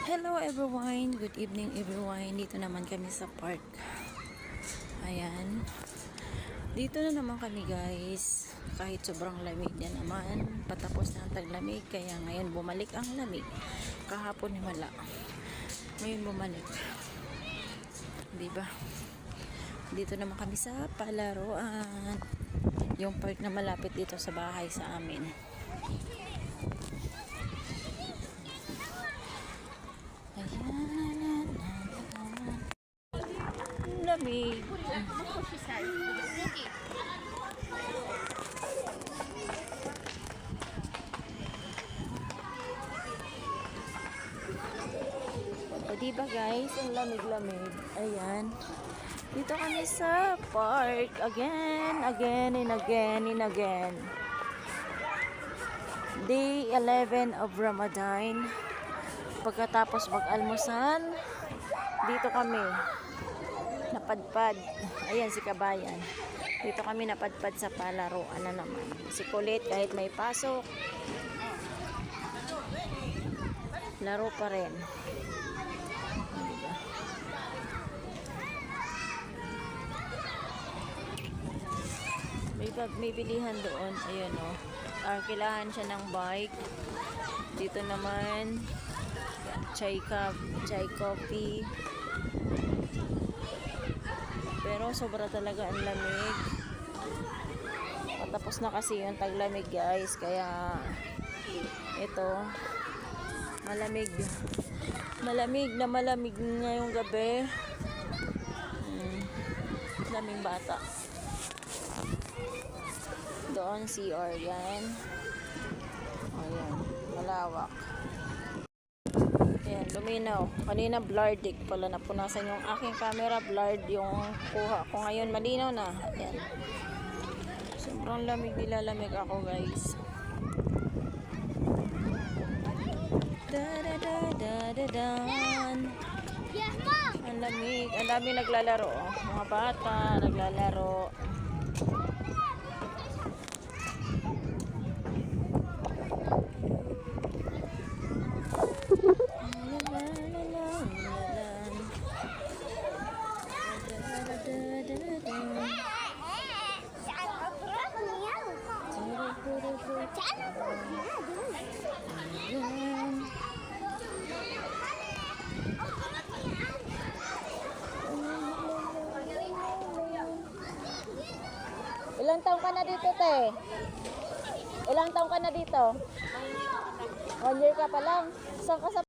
Hello everyone, good evening everyone. Dito naman kami sa park. Ayan. Dito na naman kami guys. Kahit sobrang lamig na naman, patapos na ang taglamig, kaya ngayon bumalik ang lamig. Kahapon wala. Ngayon bumalik. Diba? Dito naman kami sa palaruan. Yung park na malapit dito sa bahay sa amin. Ayan. Lamig. O diba guys, ang lamig-lamig. Ayan. Dito kami sa park. Again and again. Day 11 of Ramadan. Pagkatapos mag-almusal, dito kami napadpad. Ayan si Kabayan. Dito kami napadpad sa palaruan na naman. Si Kulit kahit may pasok, laro pa rin. May bilihan doon. Ayan o. Arkilahan siya ng bike. Dito naman chai coffee. Pero sobra talaga ang lamig. Patapos na kasi yung taglamig guys, kaya ito malamig ngayong gabi. Daming bata doon. CR yan. Ayan, malawak. Ayan, luminaw. Kanina blurred pala, napunasan yung aking camera, blurred yung kuha ko. Ngayon malinaw na. Ayan. Sobrang lamig, nilalamig ako guys. Da-da-da-da-da-dan. Ang lamig. Ang dami naglalaro. Mga bata naglalaro. Ilang taong ka na dito, te? Ilang taong ka na dito? 1 year ka pa lang. Saan ka sa